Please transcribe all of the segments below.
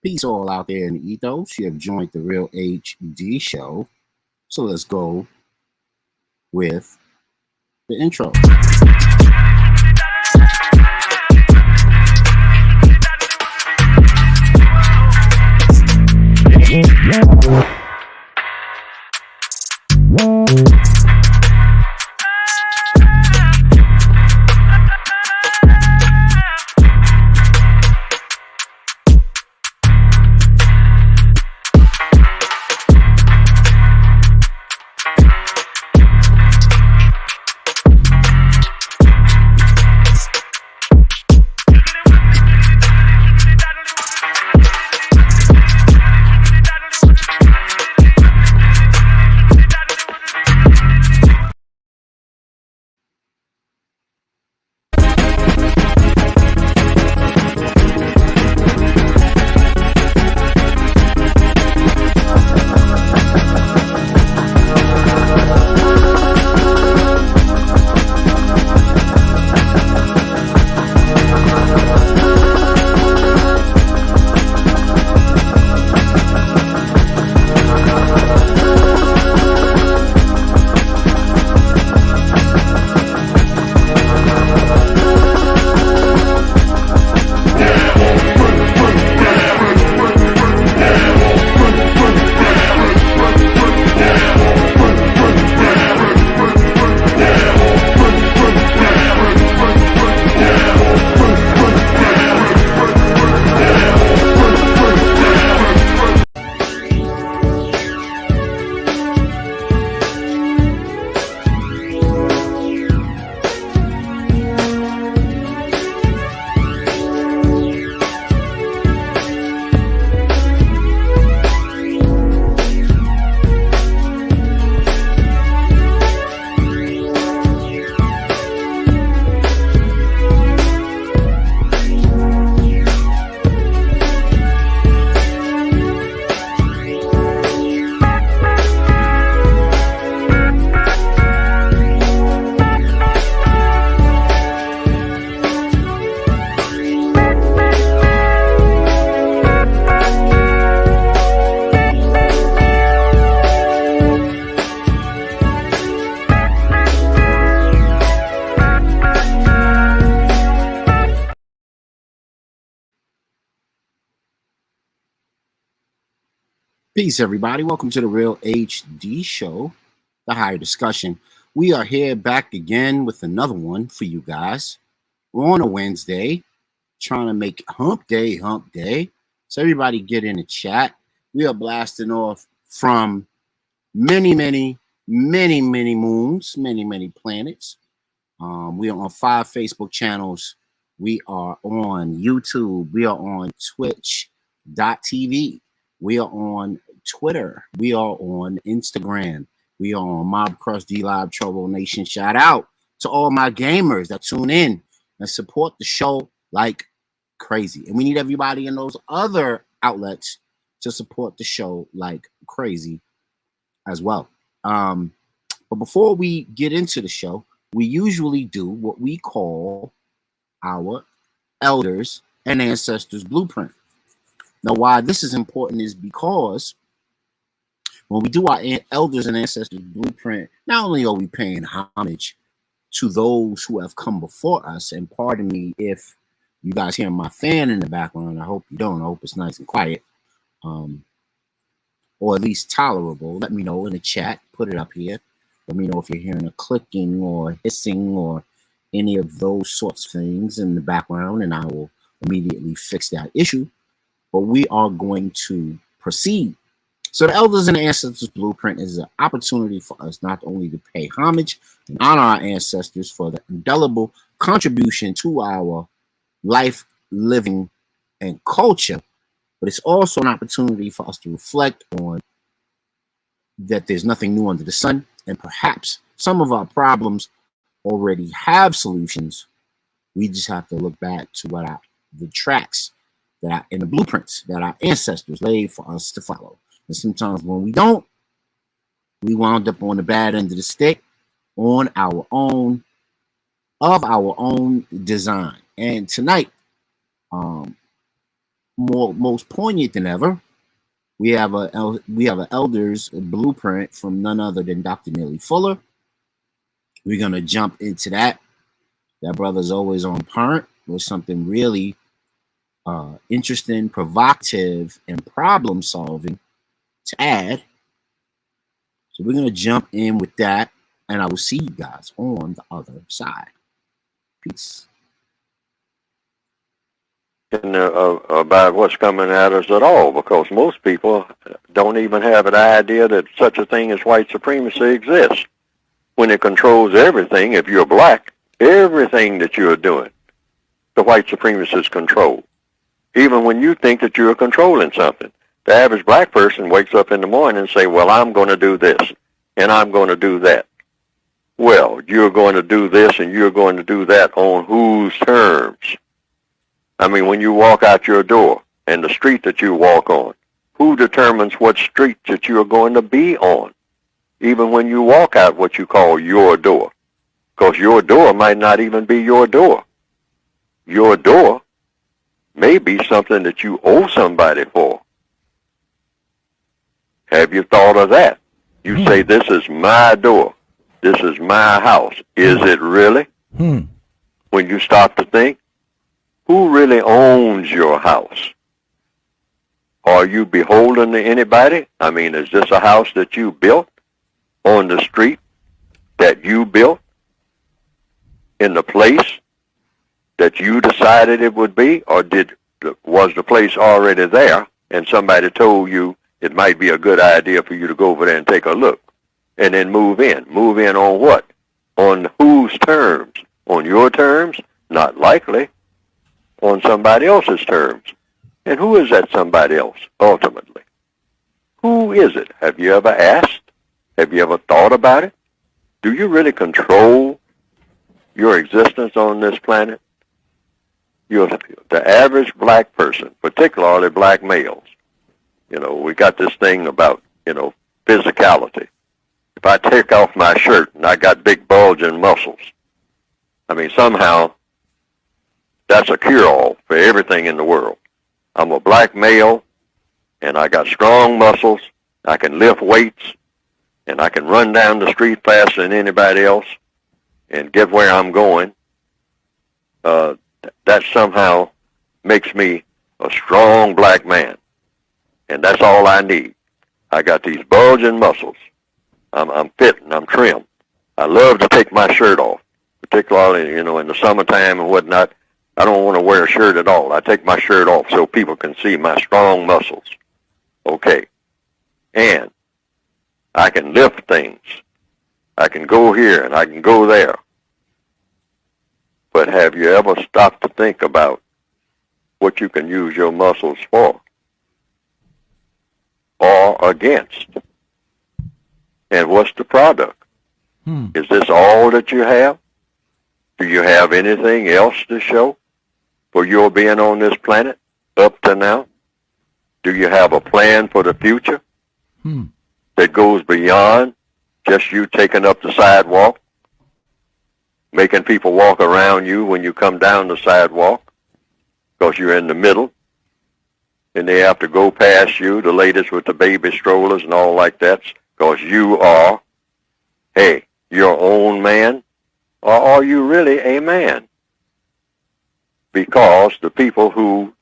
Peace all out there in the ethos. You have joined the Real HD show. So let's go with the intro. Peace, everybody. Welcome to the Real HD show, the higher discussion. We are here back again with another one for you guys. We're on a Wednesday, trying to make hump day. So everybody get in the chat. We are blasting off from many moons, many planets. We are on 5 Facebook channels. We are on YouTube. We are on Twitch.tv. We are on Twitter. We are on Instagram. We are on Mob Crush, D-Live, Trouble Nation. Shout out to all my gamers that tune in and support the show like crazy. And we need everybody in those other outlets to support the show like crazy as well. But before we get into the show, we usually do what we call our elders and ancestors blueprint. Now, why this is important is because when we do our elders and ancestors blueprint, not only are we paying homage to those who have come before us, and pardon me if you guys hear my fan in the background, I hope you don't. I hope it's nice and quiet, or at least tolerable. Let me know in the chat, put it up here. Let me know if you're hearing a clicking or hissing or any of those sorts of things in the background, and I will immediately fix that issue. But we are going to proceed. So the Elders and Ancestors Blueprint is an opportunity for us not only to pay homage and honor our ancestors for the indelible contribution to our life, living, and culture, but it's also an opportunity for us to reflect on that there's nothing new under the sun, and perhaps some of our problems already have solutions. We just have to look back to the tracks that in the blueprints that our ancestors laid for us to follow. And sometimes when we don't, we wound up on the bad end of the stick on our own, of our own design. And tonight, most poignant than ever, we have an elders blueprint from none other than Dr. Neely Fuller. We're gonna jump into that. That brother's always on point with something really interesting, provocative, and problem solving to add. So we're gonna jump in with that, and I will see you guys on the other side. Peace. About what's coming at us at all, because most people don't even have an idea that such a thing as white supremacy exists. When it controls everything, if you're black, everything that you're doing, the white supremacists control. Even when you think that you're controlling something. The average black person wakes up in the morning and say, well, I'm going to do this, and I'm going to do that. Well, you're going to do this and you're going to do that on whose terms? I mean, when you walk out your door and the street that you walk on, who determines what street that you're going to be on? Even when you walk out what you call your door. Because your door might not even be your door. Your door may be something that you owe somebody for. Have you thought of that? You say, this is my door. This is my house. Is it really? When you stop to think, who really owns your house? Are you beholden to anybody? I mean, is this a house that you built on the street that you built in the place that you decided it would be? Or was the place already there and somebody told you it might be a good idea for you to go over there and take a look and then move in? Move in on what? On whose terms? On your terms? Not likely. On somebody else's terms. And who is that somebody else, ultimately? Who is it? Have you ever asked? Have you ever thought about it? Do you really control your existence on this planet? The average black person, particularly black males, we got this thing about, physicality. If I take off my shirt and I got big bulging muscles, I mean, somehow that's a cure-all for everything in the world. I'm a black male, and I got strong muscles. I can lift weights, and I can run down the street faster than anybody else and get where I'm going. That somehow makes me a strong black man, and that's all I need. I got these bulging muscles. I'm fit and I'm trim. I love to take my shirt off, particularly, in the summertime and whatnot. I don't want to wear a shirt at all. I take my shirt off so people can see my strong muscles. Okay. And I can lift things. I can go here and I can go there. But have you ever stopped to think about what you can use your muscles for? Or against? And what's the product? Is this all that you have? Do you have anything else to show for your being on this planet up to now? Do you have a plan for the future that goes beyond just you taking up the sidewalk, making people walk around you when you come down the sidewalk because you're in the middle, and they have to go past you, the ladies with the baby strollers and all like that, because you are, your own man? Or are you really a man? Because the people who,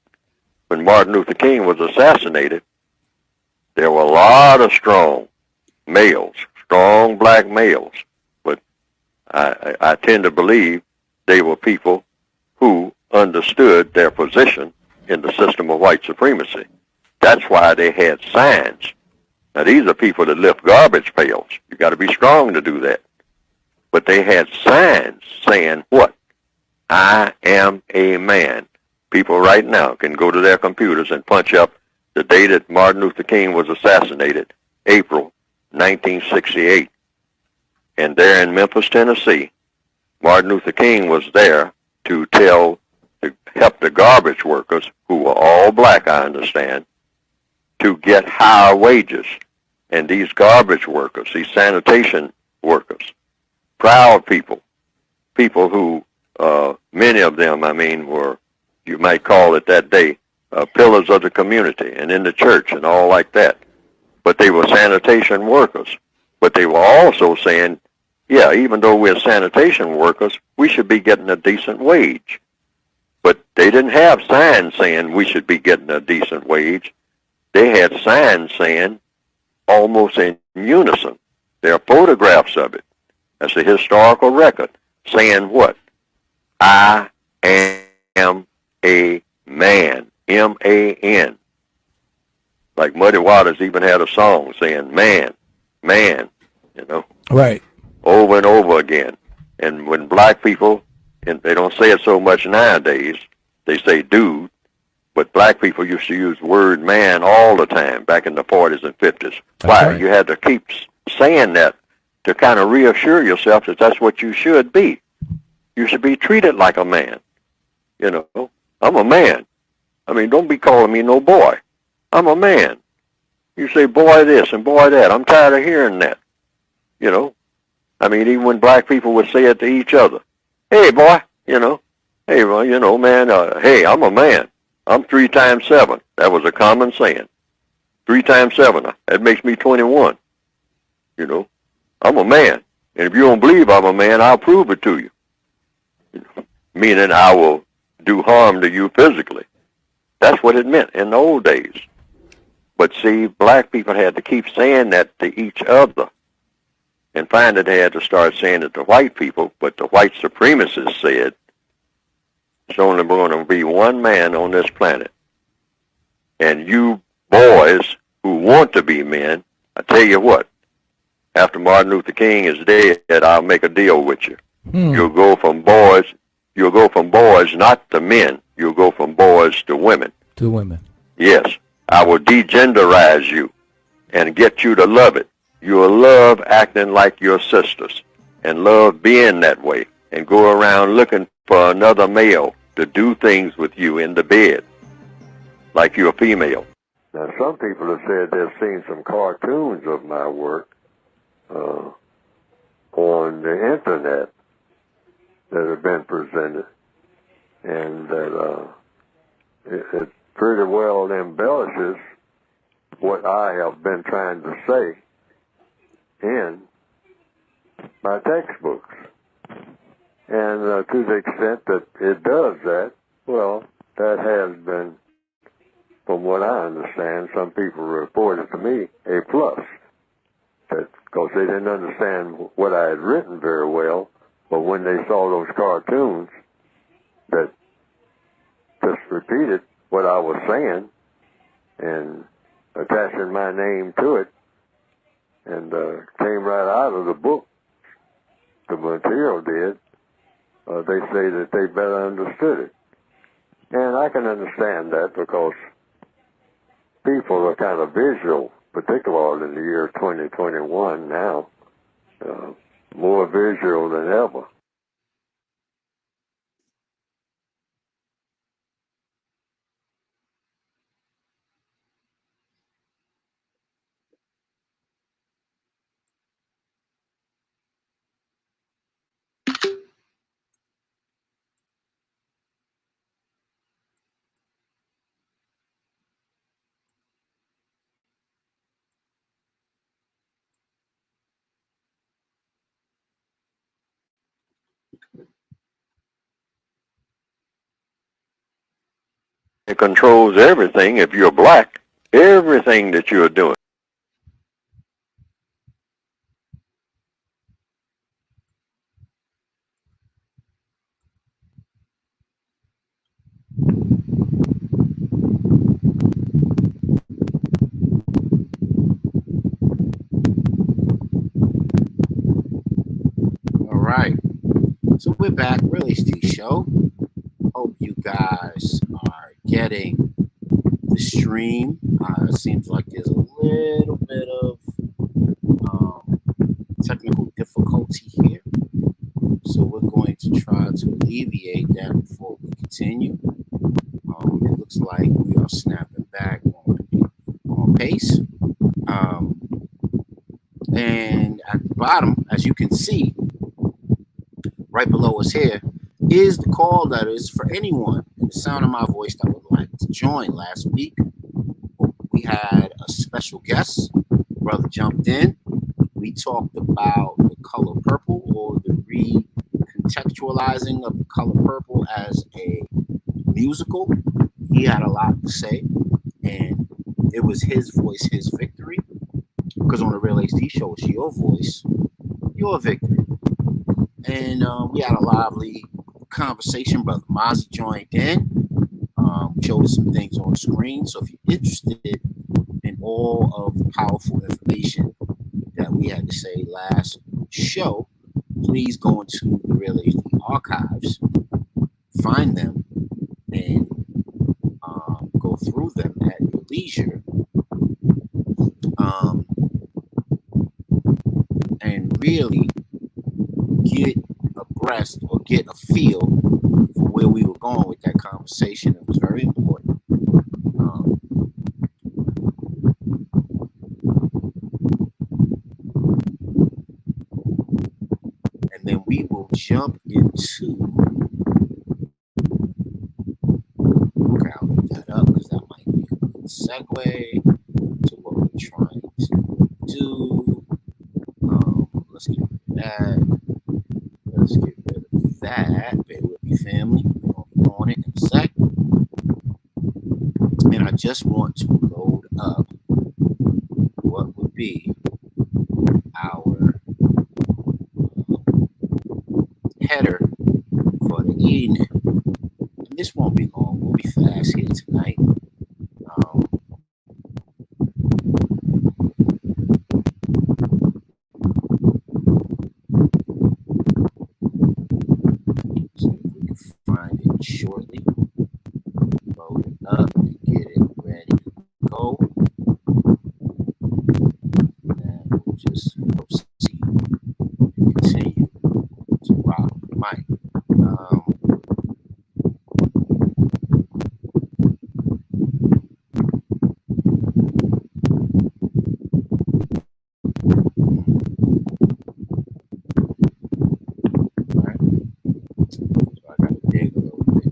when Martin Luther King was assassinated, there were a lot of strong males, strong black males. But I tend to believe they were people who understood their position in the system of white supremacy. That's why they had signs. Now, these are people that lift garbage pails. You got to be strong to do that. But they had signs saying what? I am a man. People right now can go to their computers and punch up the day that Martin Luther King was assassinated, April 1968. And there in Memphis, Tennessee, Martin Luther King was there to help the garbage workers, who were all black, I understand, to get higher wages. And these garbage workers, these sanitation workers, proud people who, many of them, were, you might call it that day, pillars of the community and in the church and all like that. But they were sanitation workers. But they were also saying, yeah, even though we're sanitation workers, we should be getting a decent wage. But they didn't have signs saying we should be getting a decent wage. They had signs saying, almost in unison, there are photographs of it. That's a historical record saying what? I am a man. M-A-N. Like Muddy Waters even had a song saying man, man, you know. Right. Over and over again. And when black people, and they don't say it so much nowadays, they say dude, but black people used to use the word man all the time back in the 40s and 50s. Why? Right. You had to keep saying that to kind of reassure yourself that that's what you should be. You should be treated like a man. You know, I'm a man. I mean, don't be calling me no boy. I'm a man. You say boy this and boy that. I'm tired of hearing that. You know, I mean, even when black people would say it to each other, hey boy, you know, hey, well, you know, man, hey, I'm a man. I'm 3 times 7. That was a common saying. 3 times 7. That makes me 21. You know, I'm a man. And if you don't believe I'm a man, I'll prove it to you. Meaning I will do harm to you physically. That's what it meant in the old days. But see, black people had to keep saying that to each other. And finally they had to start saying it to white people, but the white supremacists said, it's only going to be one man on this planet. And you boys who want to be men, I tell you what, after Martin Luther King is dead, I'll make a deal with you. You'll go from boys not to men. You'll go from boys to women. To women. Yes. I will degenderize you and get you to love it. You will love acting like your sisters and love being that way and go around looking for another male to do things with you in the bed like you're a female. Now, some people have said they've seen some cartoons of my work on the internet that have been presented, and that it pretty well embellishes what I have been trying to say in my textbooks. And to the extent that it does that, well, that has been, from what I understand, some people reported to me, a plus. Because they didn't understand what I had written very well, but when they saw those cartoons that just repeated what I was saying and attaching my name to it, and came right out of the book, the material did, they say that they better understood it. And I can understand that because people are kind of visual, particularly in the year 2021 now, more visual than ever. It controls everything if you're black, everything that you're doing. All right. So we're back, Really Steve Show. Hope you guys are getting the stream. It seems like there's a little bit of technical difficulty here. So we're going to try to alleviate that before we continue. It looks like we are snapping back on pace. And at the bottom, as you can see, right below us here, is the call letters for anyone in the sound of my voice that would like to join. Last week, we had a special guest. Brother jumped in. We talked about the color purple, or the recontextualizing of the color purple as a musical. He had a lot to say, and it was his voice, his victory. Because on the Real HD show, it's your voice, your victory. And we had a lively conversation. Brother Mozzie joined in, showed some things on the screen. So if you're interested in all of the powerful information that we had to say last show, please go into the Real HD archives, find them, and go through them at your leisure. And really get abreast or get a feel for where we were going with that conversation. It was very important. And then we will jump into, okay, I'll leave that up because that might be a good segue to what we're trying to do. Let's get rid of that. Let's get rid of that. Bear with me, family. We'll be on it in a sec. And I just want to load up what would be our header for the evening. And this won't be long. We'll be fast here tonight. Shortly, load it up and get it ready to go. And we'll just proceed and continue to rock the mic.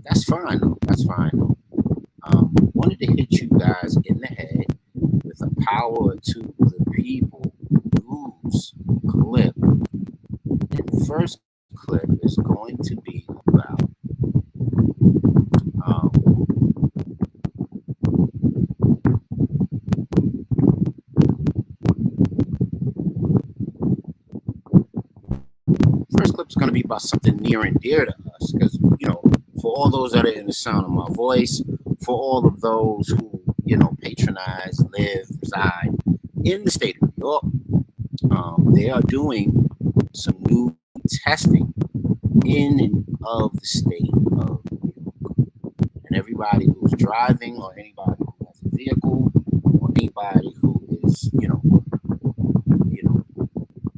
That's fine though. That's fine though. Wanted to hit you guys in the head with a Power to the People news clip. And the first clip is going to be about first clip is going to be about something near and dear to us, because for all those that are in the sound of my voice, for all of those who, patronize, live, reside in the state of New York, they are doing some new testing in and of the state of New York. And everybody who's driving, or anybody who has a vehicle, or anybody who is,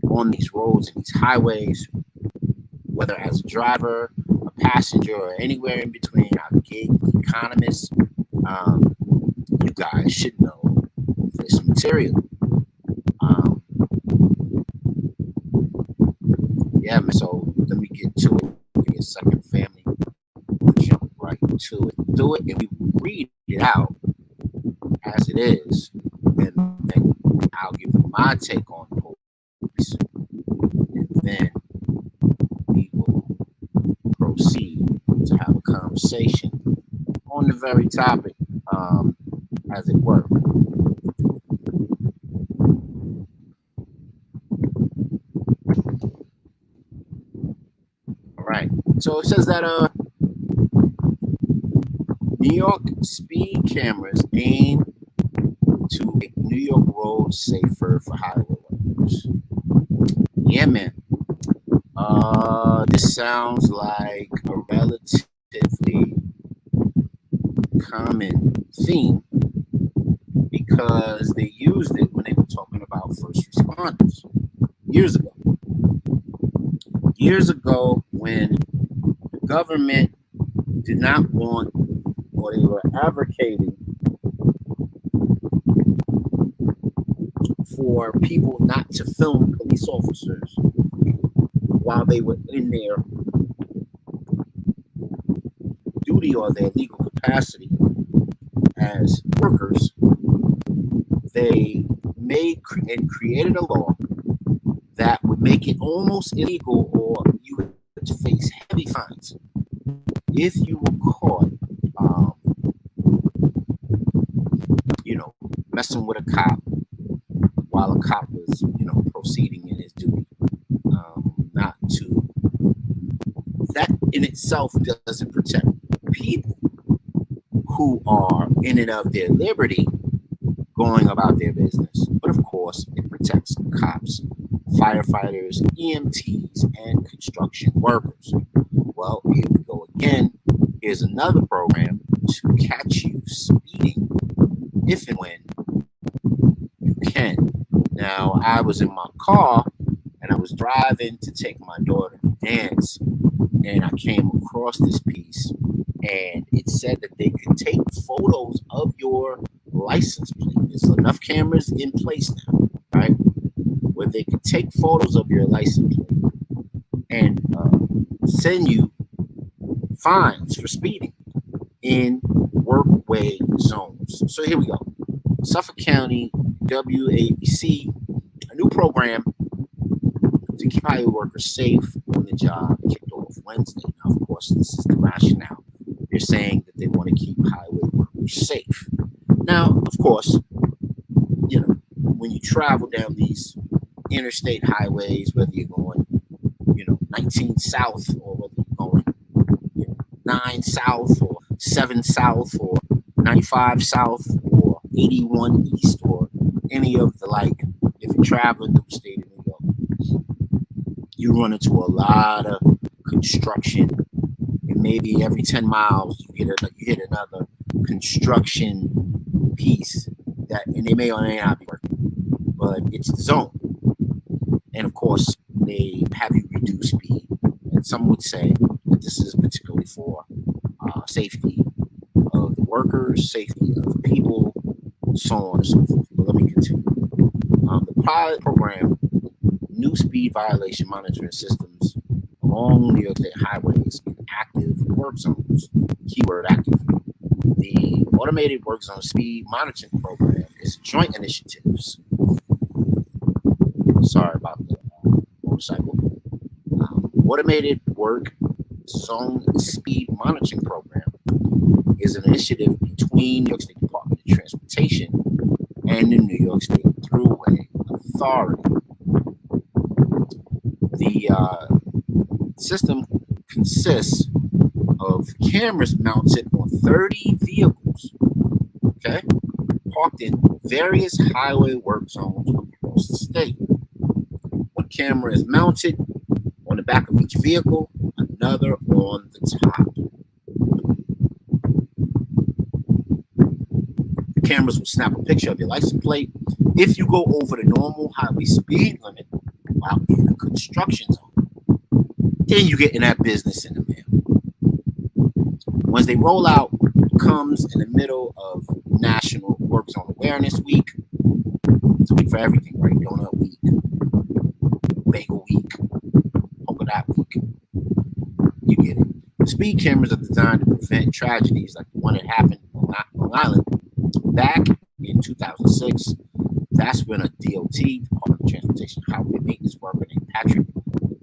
on these roads and these highways, whether as a driver, a passenger, or anywhere in between, our gig economists, you guys should know this material. Yeah, so let me get to it. Give me a second, family. We'll jump right to it. Do it, and we will read it out as it is, and then I'll give you my take on the whole piece, and then we will proceed to have a conversation on the very topic, as it were. All right. So it says that New York speed cameras aim to make New York roads safer for highway workers. Yeah, man. This sounds like a relatively common theme, because they used it when they were talking about first responders years ago. Years ago, when the government did not want, or they were advocating for people not to film police officers while they were in their duty or their legal capacity as workers, they made and created a law that would make it almost illegal, or you would face heavy fines if you were caught, messing with a cop while a cop was, proceeding in his duty. Not to that in itself doesn't protect people who are in and of their liberty going about their business. But of course, it protects cops, firefighters, EMTs, and construction workers. Well, here we go again. Here's another program to catch you speeding if and when you can. Now, I was in my car and I was driving to take my daughter to dance, and I came across this piece, and it said that they could take photos of your license plate. There's enough cameras in place now, right, where they could take photos of your license plate and send you fines for speeding in workway zones. So here we go. Suffolk County WABC, a new program to keep highway workers safe on the job, kicked off Wednesday. Now, of course, this is the rationale. They're saying that they want to keep highway workers safe. Now, of course, when you travel down these interstate highways, whether you're going, 19 south, or whether you're going 9 south or 7 south or 95 south or 81 east or any of the like, if you're traveling through the state of New York, you run into a lot of construction, and maybe every 10 miles you hit another construction piece that, and they may or may not be working, but it's the zone. And of course, they have you reduce speed, and some would say that this is particularly for safety of the workers, safety of people, so on and so forth. But let me continue. The pilot program, new speed violation monitoring systems along New York State highways in active work zones. Keyword active. The automated work zone speed monitoring program is joint initiatives. Sorry about the motorcycle. Automated work zone speed monitoring program is an initiative between New York State Department of Transportation and the New York State Thruway Authority. The system consists of cameras mounted on 30 vehicles, parked in various highway work zones across the state. One camera is mounted on the back of each vehicle, another on the top. The cameras will snap a picture of your license plate if you go over the normal highway speed limit while in a construction zone. Then you get in that business in the mail. Once they roll out, comes in the middle of National Work Zone Awareness Week. It's a week for everything, right? Donut Week, Bagel Week, Polka Dot Week. You get it. The speed cameras are designed to prevent tragedies like the one that happened on Long Island back in 2006. That's when a DOT, Department of Transportation Highway Maintenance worker named Patrick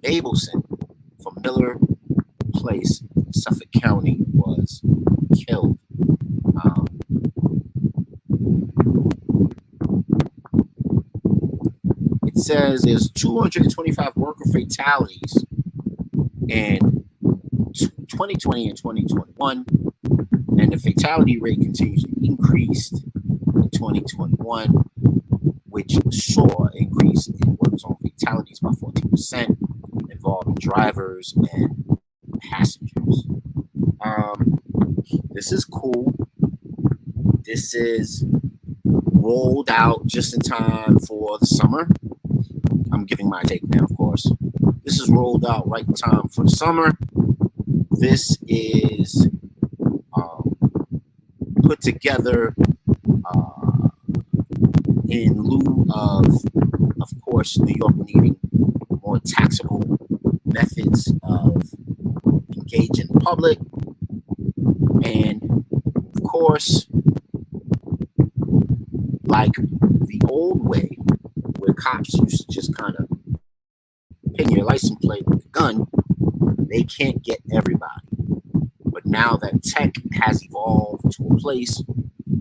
Abelson from Miller Place, Suffolk County, was killed. It says there's 225 worker fatalities in 2020 and 2021, and the fatality rate continues to increase in 2021, which saw an increase in work zone fatalities by 14%, involving drivers and passengers. This is cool. This is rolled out just in time for the summer. I'm giving my take now, of course. This is rolled out right in time for the summer. This is put together in lieu of course, New York needing more taxable methods of engaging the public. And of course, like the old way, where cops used to just kind of pin your license plate with a gun, they can't get everybody. But now that tech has evolved to a place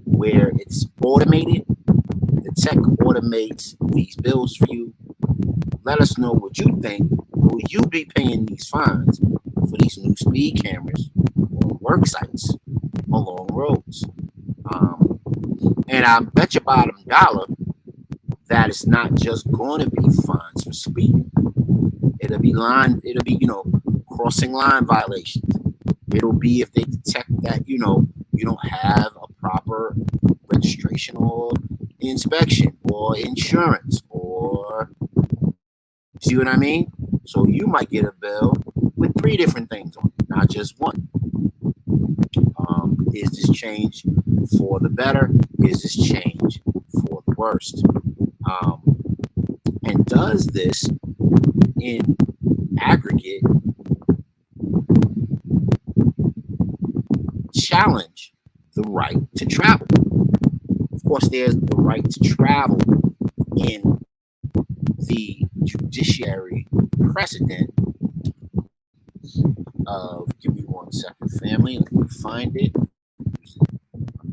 where it's automated, the tech automates these bills for you. Let us know what you think. Will you be paying these fines for these new speed cameras on work sites along roads? And I bet you bottom dollar that it's not just going to be fines for speeding. It'll be crossing line violations. It'll be if they detect that, you don't have a proper registration or inspection or insurance, or see what I mean? So you might get a bill with 3 different things on it, not just one. Is this change for the better? Is this change for the worst? And does this in aggregate challenge the right to travel? Of course, there's the right to travel in the judiciary precedent of, give me 1 second, family, let me find it. I'm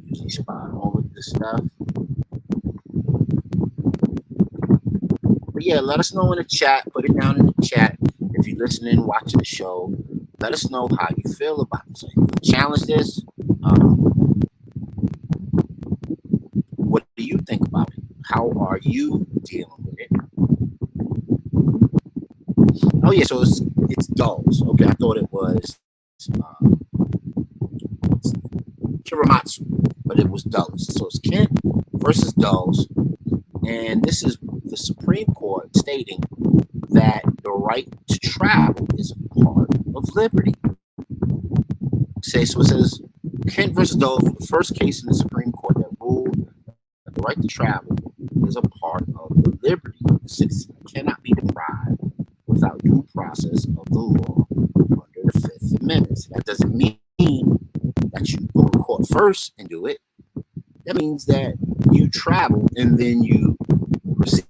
usually spot on with this stuff. But yeah, let us know in the chat. Put it down in the chat. If you're listening, watching the show, let us know how you feel about this. You can challenge this. What do you think about it? How are you dealing with it? Oh yeah, so it's Dulles. Okay, I thought it was Kiramatsu, but it was Dulles. So it's Kent versus Dulles, and this is the Supreme Court stating that the right to travel is a part of liberty. So it says Kent versus Dulles was the first case in the Supreme Court that ruled that the right to travel is a part of the liberty. The citizen cannot be deprived without due process of the law under the Fifth Amendment. So that doesn't mean that you go to court first and do it. That means that you travel and then you proceed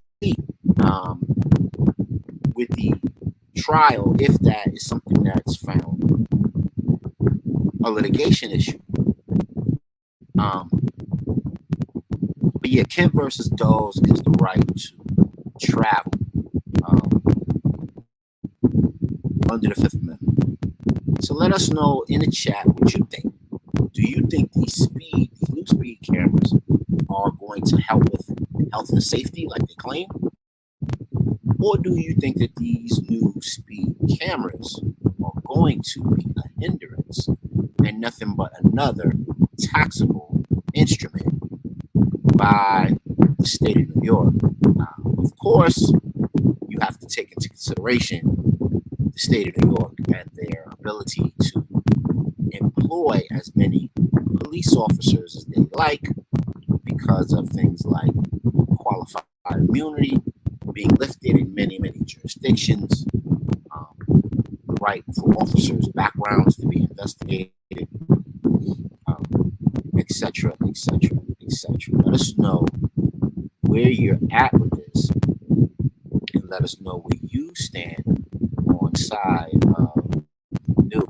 with the trial, if that is something that's found a litigation issue. But yeah, Kent versus Dulles is the right to travel under the Fifth Amendment. So let us know in the chat what you think. Do you think these new speed cameras are going to help with health and safety like they claim? Or do you think that these new speed cameras are going to be a hindrance and nothing but another taxable instrument by the state of New York? Of course, you have to take into consideration the state of New York and their ability to employ as many police officers as they like because of things like qualified immunity being lifted in many, many jurisdictions, the right for officers' backgrounds to be investigated, etc., etc., etc. Let us know where you're at with this, and let us know where you stand on side of new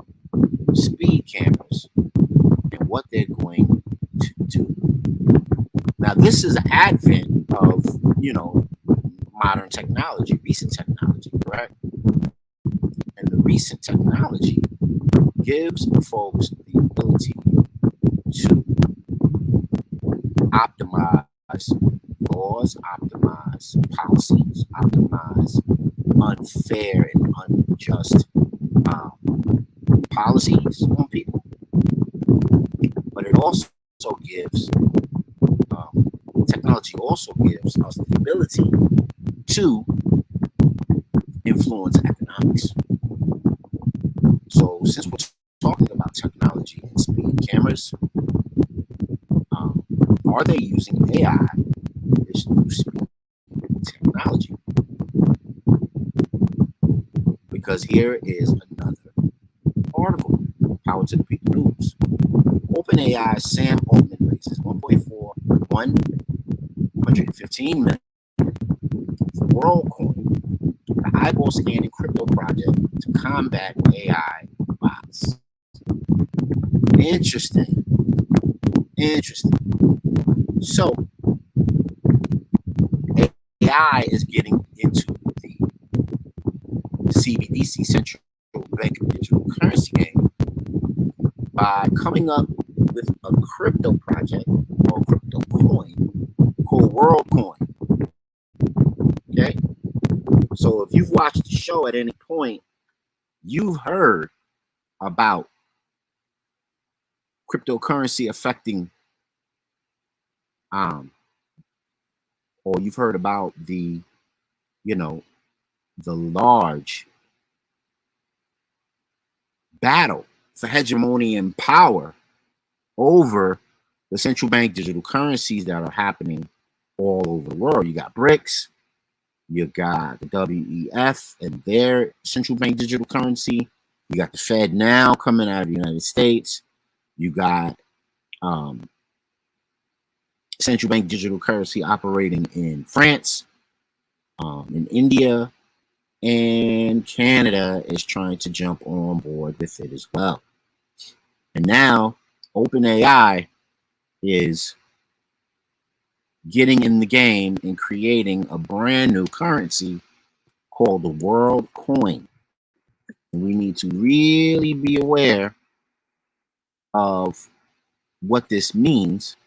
speed cameras and what they're going to do. Now, this is an advent of, modern technology, recent technology, correct? And the recent technology gives folks the ability to optimize laws, optimize policies, optimize unfair and unjust policies on people. But it also gives, technology also gives us the ability to influence economics. So since we're talking about technology and speed cameras, are they using AI, this new speed technology? Because here is another article. Power to the People News. OpenAI Sam Altman raises 115 million for WorldCoin, the eyeball scanning crypto project to combat AI bots. Interesting. So AI is getting into the CBDC, Central Bank Digital Currency game, by coming up with a crypto project or crypto coin called WorldCoin. Okay, so if you've watched the show at any point, you've heard about cryptocurrency affecting, or you've heard about the, the large battle for hegemony and power over the central bank digital currencies that are happening all over the world. You got BRICS, you got the WEF and their central bank digital currency. You got the Fed now coming out of the United States. You got central bank digital currency operating in France, in India, and Canada is trying to jump on board with it as well. And now OpenAI is getting in the game and creating a brand new currency called the WorldCoin. And we need to really be aware of what this means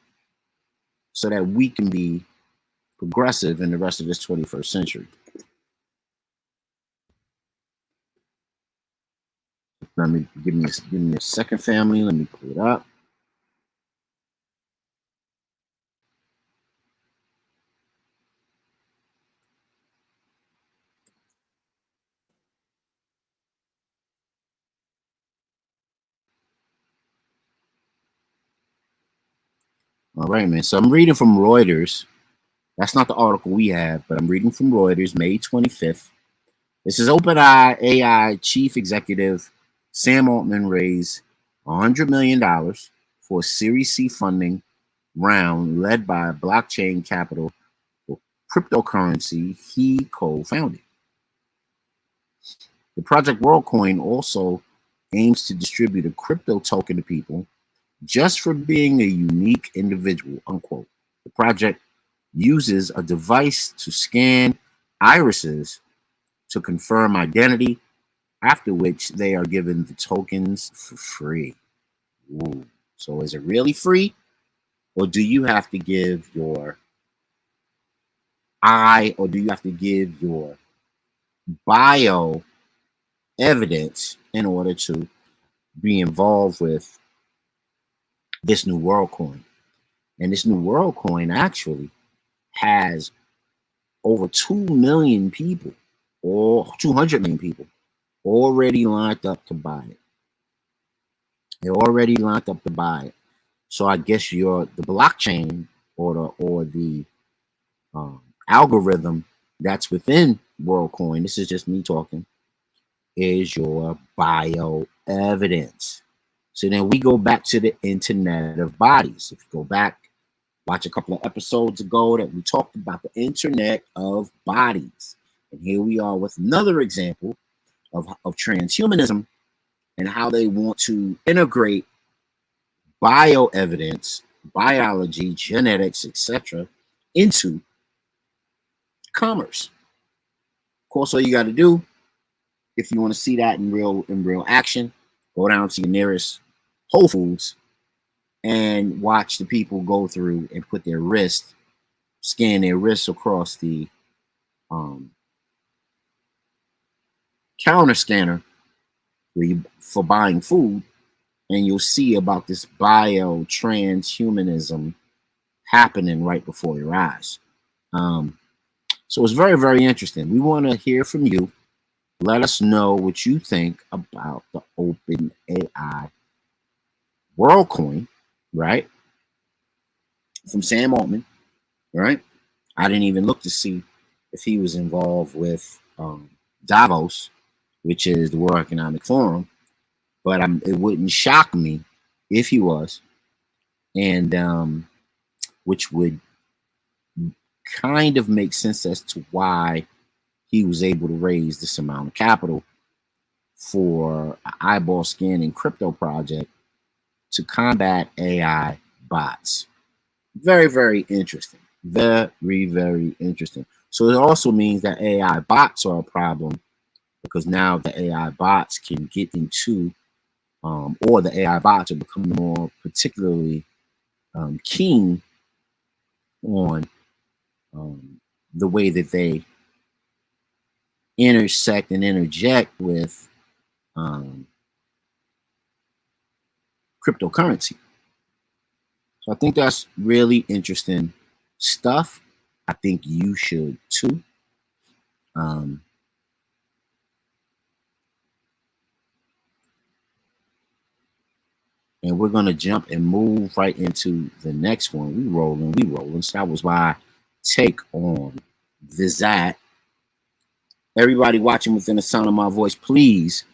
so that we can be progressive in the rest of this 21st century. Let me give me a second, family. Let me pull it up. All right, man. So I'm reading from Reuters. That's not the article we have, but I'm reading from Reuters, May 25th. This is OpenAI AI Chief Executive Sam Altman raised $100 million for a Series C funding round led by Blockchain Capital for cryptocurrency he co-founded. The project WorldCoin also aims to distribute a crypto token to people just for being a unique individual, unquote. The project uses a device to scan irises to confirm identity, after which they are given the tokens for free. Ooh. So is it really free? Or do you have to give your eye, or do you have to give your bio evidence in order to be involved with this new WorldCoin? And this new WorldCoin actually has over 2 million people, or 200 million people, already lined up to buy it. They're already lined up to buy it. So I guess the blockchain or the algorithm that's within WorldCoin, this is just me talking, is your bio evidence. So then we go back to the Internet of Bodies. If you go back, watch a couple of episodes ago that we talked about the Internet of Bodies. And here we are with another example of transhumanism and how they want to integrate bioevidence, biology, genetics, etc., into commerce. Of course, all you got to do, if you want to see that in real action, go down to your nearest Whole Foods and watch the people go through and put their wrist, scan their wrists across the counter scanner for buying food, and you'll see about this bio transhumanism happening right before your eyes. So it's very, very interesting. We want to hear from you. Let us know what you think about the OpenAI WorldCoin, right? From Sam Altman, right? I didn't even look to see if he was involved with Davos, which is the World Economic Forum. but it wouldn't shock me if he was, and which would kind of make sense as to why he was able to raise this amount of capital for an eyeball scanning crypto project to combat AI bots. Very, very interesting. Very, very interesting. So it also means that AI bots are a problem, because now the AI bots can get into, or the AI bots are becoming more particularly keen on the way that they intersect and interject with cryptocurrency. So I think that's really interesting stuff. I think you should too. And we're gonna jump and move right into the next one. We rolling. So that was my take on that. Everybody watching within the sound of my voice, please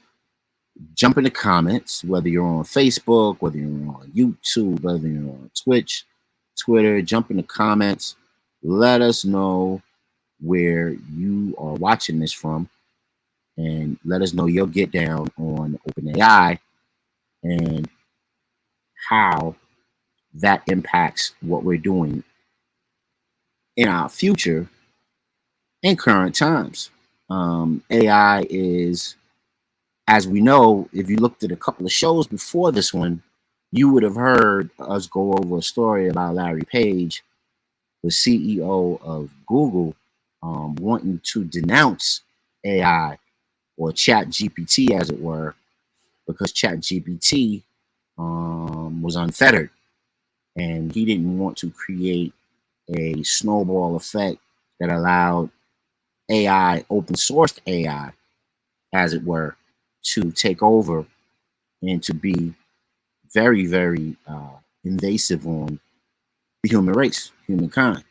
jump in the comments, whether you're on Facebook, whether you're on YouTube, whether you're on Twitch, Twitter, jump in the comments. Let us know where you are watching this from, and let us know your get down on OpenAI and how that impacts what we're doing in our future and current times. AI is, as we know, if you looked at a couple of shows before this one, you would have heard us go over a story about Larry Page, the CEO of Google, wanting to denounce AI, or ChatGPT, as it were, because ChatGPT was unfettered, and he didn't want to create a snowball effect that allowed AI, open sourced AI, as it were, to take over and to be very, very invasive on the human race, humankind.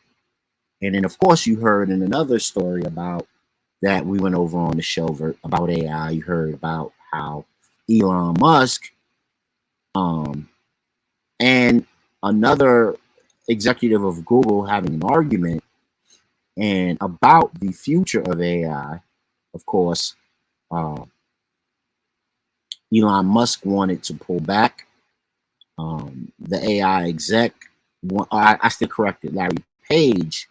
And then, of course, you heard in another story about that we went over on the show about AI. You heard about how Elon Musk and another executive of Google having an argument and about the future of AI. Of course, Elon Musk wanted to pull back. The AI exec, I still corrected, Larry Page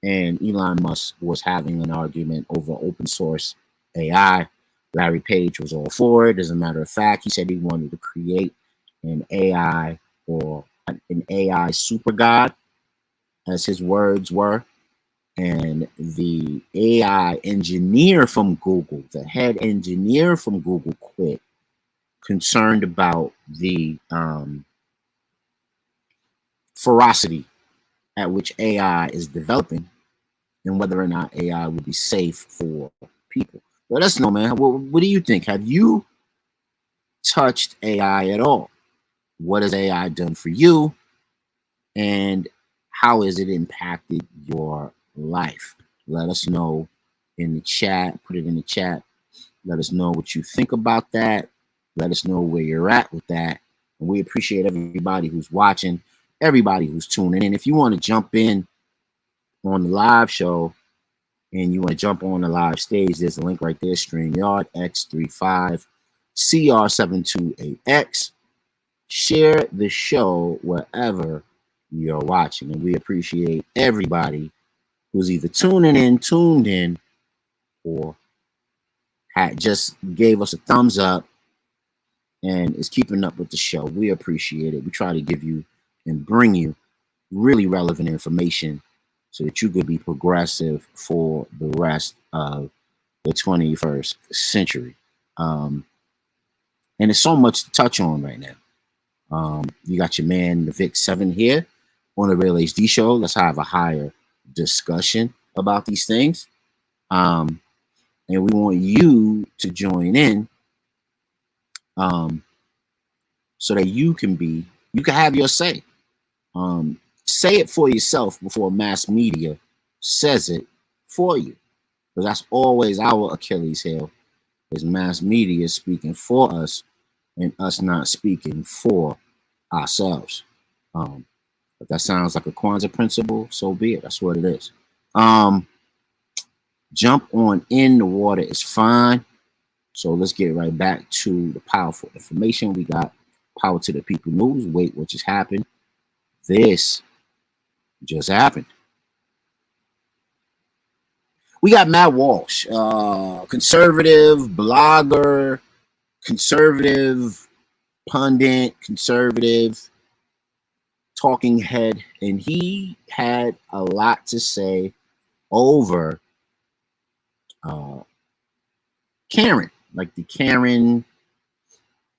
and Elon Musk was having an argument over open source AI. Larry Page was all for it. As a matter of fact, he said he wanted to create an AI, or an AI super god, as his words were. And the AI engineer from Google, the head engineer from Google, quit, concerned about the ferocity at which AI is developing and whether or not AI would be safe for people. Let us know, man. What do you think? Have you touched AI at all? What has AI done for you? And how has it impacted your life? Let us know in the chat. Put it in the chat. Let us know what you think about that. Let us know where you're at with that. And we appreciate everybody who's watching, everybody who's tuning in. If you want to jump in on the live show and you want to jump on the live stage, there's a link right there, StreamYard X35 CR728X. Share the show wherever you're watching, and we appreciate everybody who's either tuned in, or just gave us a thumbs up and is keeping up with the show. We appreciate it. We try to give you and bring you really relevant information so that you could be progressive for the rest of the 21st century. And there's so much to touch on right now. You got your man, the Vic 7 here on the Real HD Show. Let's have a higher discussion about these things. And we want you to join in so that you can have your say. Say it for yourself before mass media says it for you. Because that's always our Achilles heel, is mass media speaking for us and us not speaking for ourselves. If that sounds like a Kwanzaa principle, so be it. That's what it is. Jump on in the water is fine. So let's get right back to the powerful information we got. Power to the people news. Wait, what just happened? This just happened. We got Matt Walsh, conservative blogger, conservative pundit, conservative talking head, and he had a lot to say over Karen, like the Karen,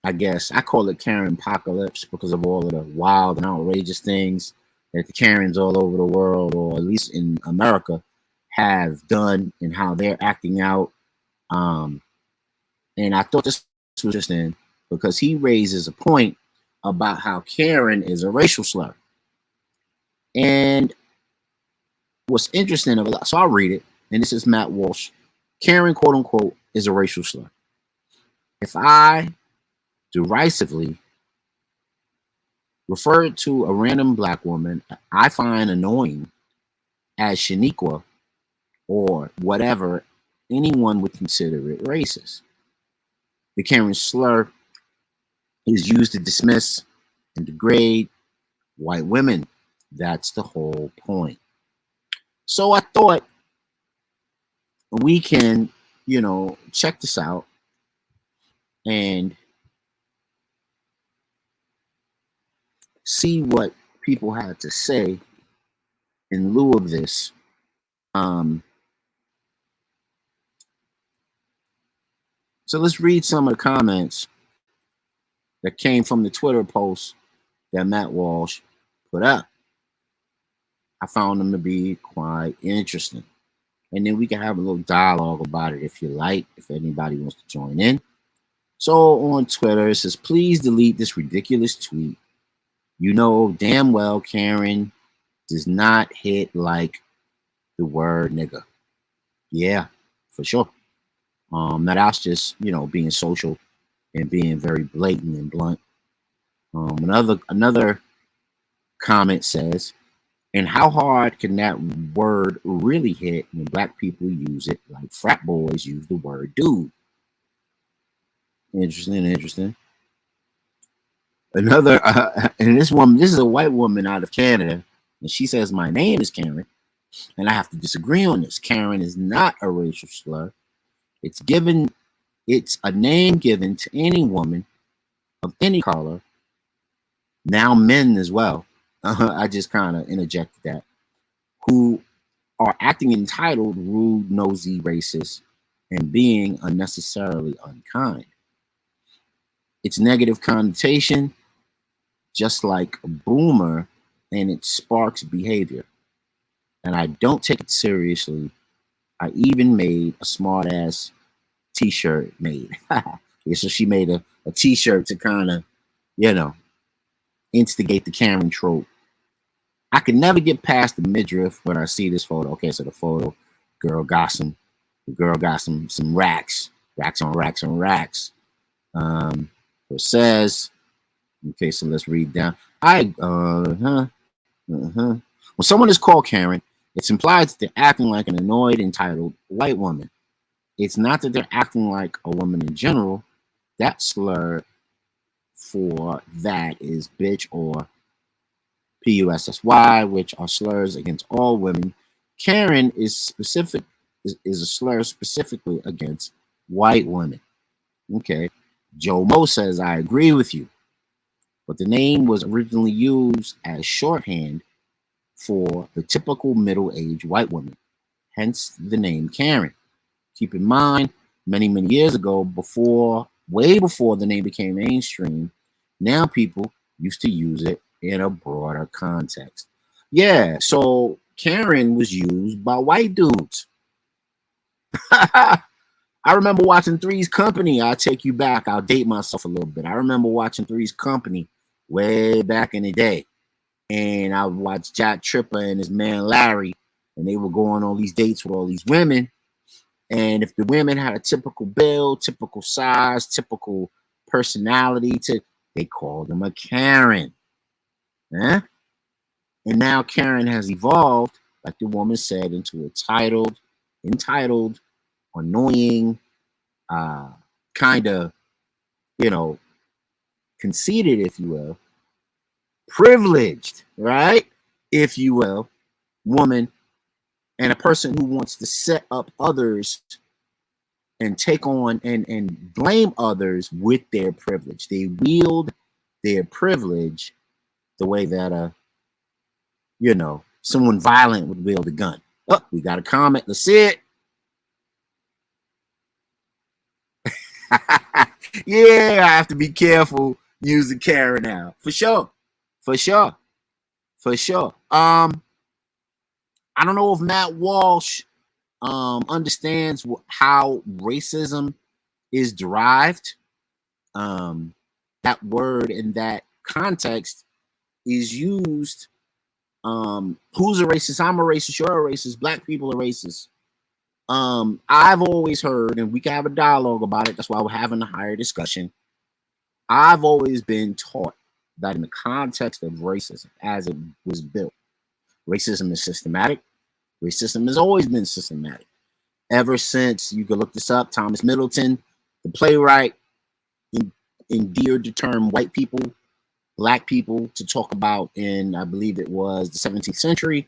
I guess I call it Karen apocalypse because of all of the wild and outrageous things that the Karens all over the world, or at least in America, have done and how they're acting out. And I thought this was interesting because he raises a point about how Karen is a racial slur. And what's interesting of it, so I'll read it, and this is Matt Walsh. Karen, quote unquote, is a racial slur. If I derisively refer to a random black woman I find annoying as Shaniqua or whatever, anyone would consider it racist. The Karen slur is used to dismiss and degrade white women. That's the whole point. So I thought we can, check this out and see what people had to say in lieu of this. So let's read some of the comments that came from the Twitter post that Matt Walsh put up. I found them to be quite interesting. And then we can have a little dialogue about it if you like, if anybody wants to join in. So on Twitter, it says, please delete this ridiculous tweet. You know damn well Karen does not hit like the word nigga. Yeah, for sure. Now that's just, being social and being very blatant and blunt. Another comment says, and how hard can that word really hit when black people use it like frat boys use the word dude? Interesting. Another, and this is a white woman out of Canada, and she says, my name is Karen, and I have to disagree on this. Karen is not a racial slur. It's a name given to any woman of any color, now men as well. I just kind of interjected that, who are acting entitled, rude, nosy, racist, and being unnecessarily unkind. It's negative connotation, just like a boomer, and it sparks behavior. And I don't take it seriously. I even made a smart ass t-shirt made. Yeah, so she made a t-shirt to kind of, instigate the Karen trope. I could never get past the midriff when I see this photo. Okay, so the photo, the girl got some racks on racks on racks. It says, okay, so let's read down. When someone is called Karen, it's implied that they're acting like an annoyed, entitled white woman. It's not that they're acting like a woman in general. That slur for that is bitch or PUSSY, which are slurs against all women. Karen is a slur specifically against white women. Okay. Joe Mo says, I agree with you. But the name was originally used as shorthand for the typical middle-aged white woman, hence the name Karen. Keep in mind, many, many years ago, way before the name became mainstream, now people used to use it in a broader context. Yeah, so Karen was used by white dudes. I remember watching Three's Company. I'll take you back. I'll date myself a little bit. I remember watching Three's Company way back in the day. And I would watch Jack Tripper and his man Larry, and they would go on all these dates with all these women. And if the women had a typical build, typical size, typical personality to, they called him a Karen. Eh? And now Karen has evolved, like the woman said, into a entitled, annoying, kind of, you know, conceited, if you will, privileged, right? If you will, woman, and a person who wants to set up others and take on and blame others with their privilege. They wield their privilege the way that someone violent would wield a gun. Oh, we got a comment. Let's see it. Yeah, I have to be careful using Karen now. For sure. I don't know if Matt Walsh understands how racism is derived. That word in that context is used. Who's a racist? I'm a racist. You're a racist. Black people are racist. I've always heard, and we can have a dialogue about it. That's why we're having a higher discussion. I've always been taught that in the context of racism, as it was built, racism is systematic. Racism has always been systematic. Ever since, you can look this up, Thomas Middleton, the playwright, endeared the term white people, black people, to talk about in, I believe it was the 17th century.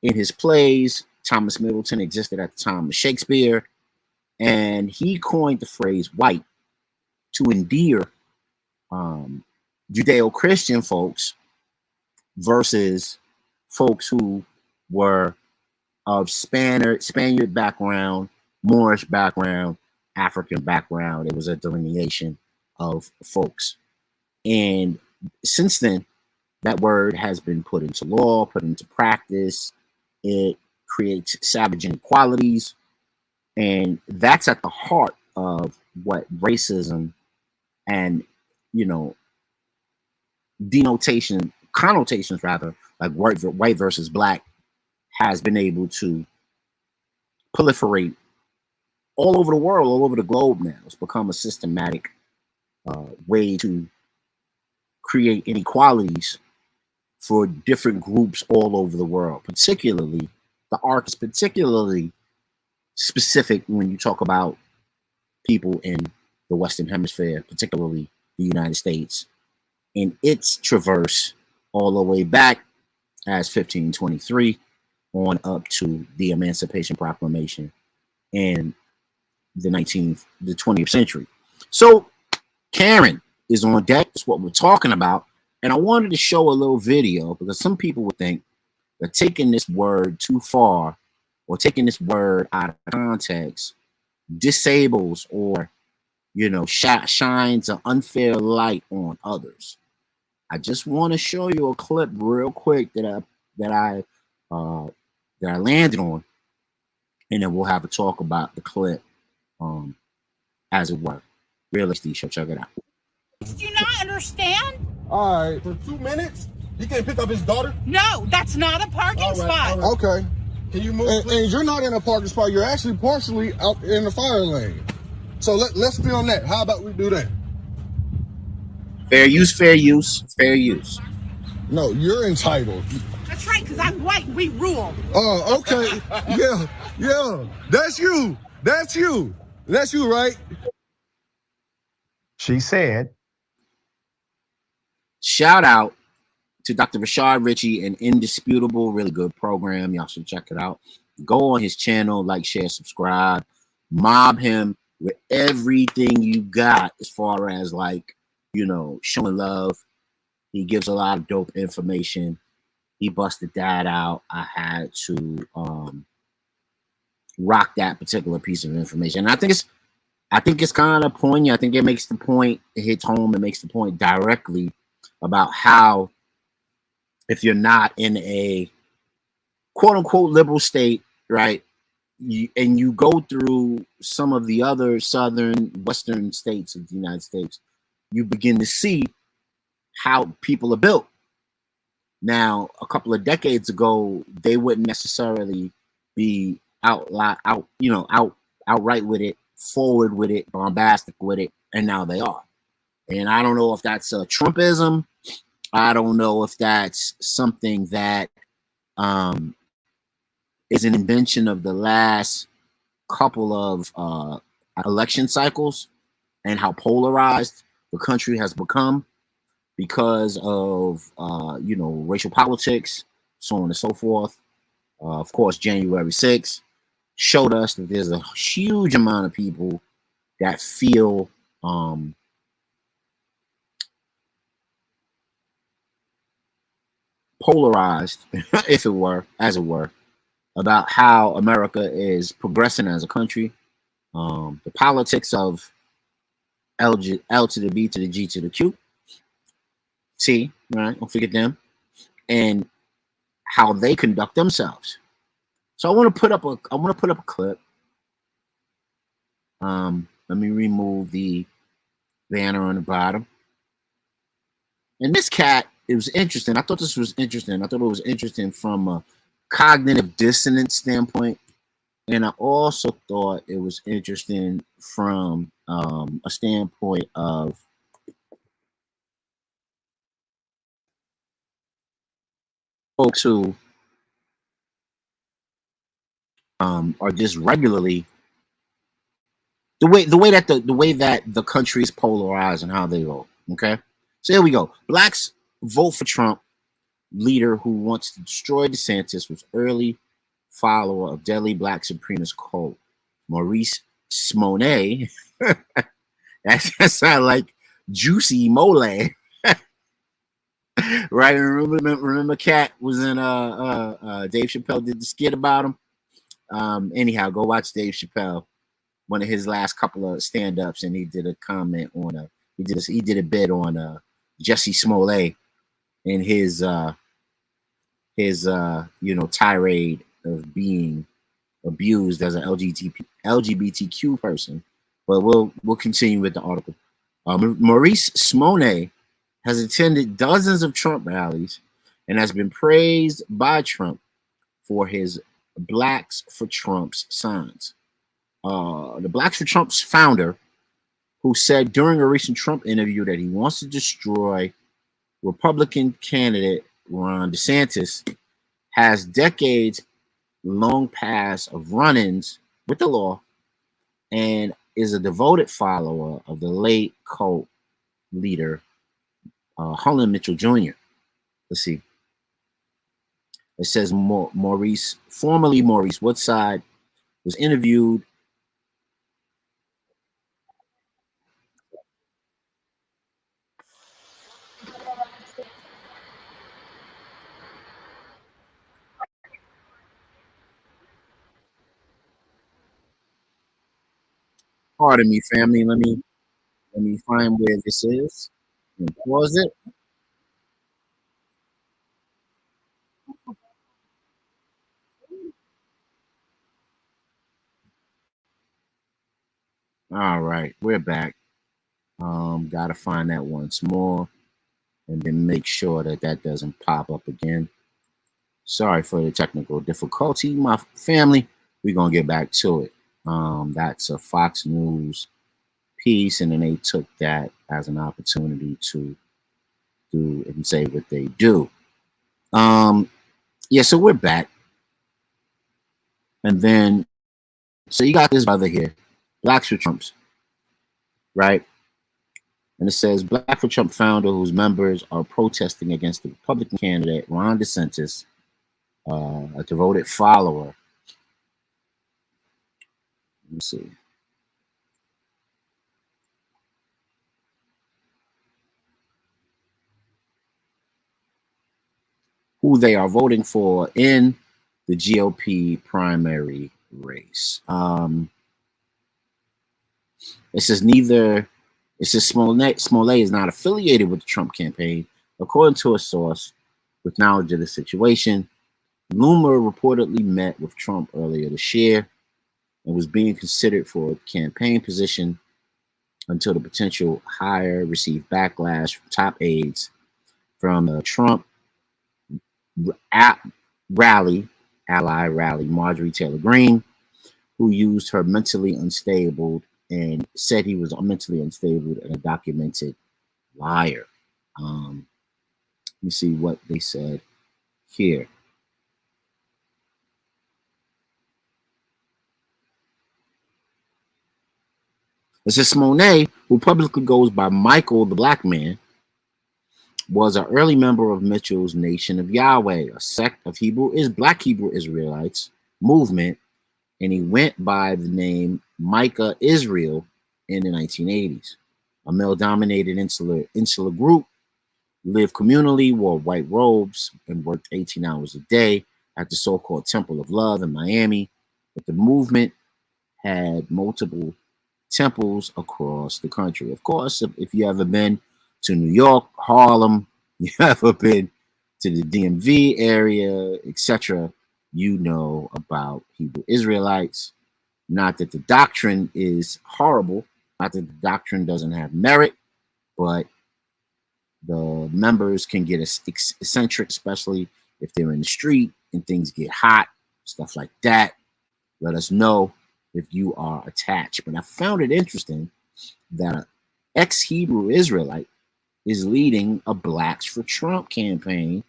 In his plays, Thomas Middleton existed at the time of Shakespeare, and he coined the phrase white to endear Judeo-Christian folks versus folks who were of Spaniard background, Moorish background, African background. It was a delineation of folks. And since then, that word has been put into law, put into practice. It creates savage inequalities. And that's at the heart of what racism and, connotations rather, like white versus black, has been able to proliferate all over the world, all over the globe now. It's become a systematic way to create inequalities for different groups all over the world. Particularly, the arc is particularly specific when you talk about people in the Western Hemisphere, particularly the United States, and its traverse all the way back as 1523 on up to the Emancipation Proclamation in the 20th century. So Karen is on deck. That's what we're talking about. And I wanted to show a little video because some people would think that taking this word too far or taking this word out of context disables or, shines an unfair light on others. I just want to show you a clip real quick that I landed on, and then we'll have a talk about the clip, as it were. Realistic show, check it out. Do you not understand? All right, for 2 minutes, he can't pick up his daughter? No, that's not a parking spot. All right. Okay. Can you move, and you're not in a parking spot. You're actually partially out in the fire lane. So let's film that. How about we do that? Fair use. No, you're entitled. That's right, because I'm white. We rule. Oh, okay. Yeah. That's you, right? She said, shout out to Dr. Rashad Ritchie, an indisputable, really good program. Y'all should check it out. Go on his channel, like, share, subscribe, mob him with everything you got as far as showing love. He gives a lot of dope information. He busted that out. I had to rock that particular piece of information. And I think it's kind of poignant. I think it makes the point, it hits home, it makes the point directly about how if you're not in a quote unquote liberal state, right, and you go through some of the other southern western states of the United States, you begin to see how people are built. Now, a couple of decades ago, they wouldn't necessarily be outright with it, forward with it, bombastic with it, and now they are. And I don't know if that's a Trumpism. I don't know if that's something that is an invention of the last couple of election cycles and how polarized the country has become because of racial politics, so on and so forth. Of course, January 6th showed us that there's a huge amount of people that feel polarized, if it were, as it were, about how America is progressing as a country. The politics of L to the B to the G to the Q, T, right? Don't forget them, and how they conduct themselves. So I want to put up a clip. Let me remove the banner on the bottom. And this cat, it was interesting. I thought this was interesting. I thought it was interesting from a cognitive dissonance standpoint. And I also thought it was interesting from a standpoint of folks who are just regularly the way that the country is polarized and how they vote. Okay, so here we go. Blacks vote for Trump. Leader who wants to destroy DeSantis was early follower of deadly black supremacist cult Maurice Smonet. that sounds like Juicy Mole. Right? Remember Cat was in Dave Chappelle did the skit about him. Anyhow, go watch Dave Chappelle, one of his last couple of stand-ups, and he did a comment on he did a bit on Jesse Smollett and his tirade of being abused as an LGBTQ person. But we'll continue with the article. Maurice Smonet has attended dozens of Trump rallies and has been praised by Trump for his Blacks for Trump's signs. The Blacks for Trump's founder, who said during a recent Trump interview that he wants to destroy Republican candidate Ron DeSantis, has decades-long past of run-ins with the law and is a devoted follower of the late cult leader Harlan Mitchell Jr. Let's see. It says formerly Maurice Woodside, was interviewed Pardon me, family. Let me find where this is and pause it. All right, we're back. Gotta find that once more and then make sure that doesn't pop up again. Sorry for the technical difficulty, my family. We're gonna get back to it. That's a Fox News piece, and then they took that as an opportunity to do and say what they do. Yeah, so we're back. And then, so you got this brother here, Blacks for Trumps, right? And it says, Black for Trump founder whose members are protesting against the Republican candidate, Ron DeSantis, a devoted follower. Let me see. Who they are voting for in the GOP primary race. It says Smollett is not affiliated with the Trump campaign, according to a source with knowledge of the situation. Loomer reportedly met with Trump earlier this year and was being considered for a campaign position until the potential hire received backlash from top aides from the Trump ally Marjorie Taylor Greene, who said he was mentally unstable in a documented liar. Let me see what they said here. It says Monet, who publicly goes by Michael the Black Man, was an early member of Mitchell's Nation of Yahweh, a sect of Black Hebrew Israelites movement, and he went by the name Micah Israel in the 1980s. A male-dominated insular group, lived communally, wore white robes, and worked 18 hours a day at the so-called Temple of Love in Miami. But the movement had multiple temples across the country. Of course, if you ever been to New York, Harlem, you ever been to the DMV area, etc., you know about Hebrew Israelites. Not that the doctrine is horrible, not that the doctrine doesn't have merit, but the members can get eccentric, especially if they're in the street and things get hot, stuff like that. Let us know if you are attached. But I found it interesting that an ex-Hebrew Israelite is leading a Blacks for Trump campaign,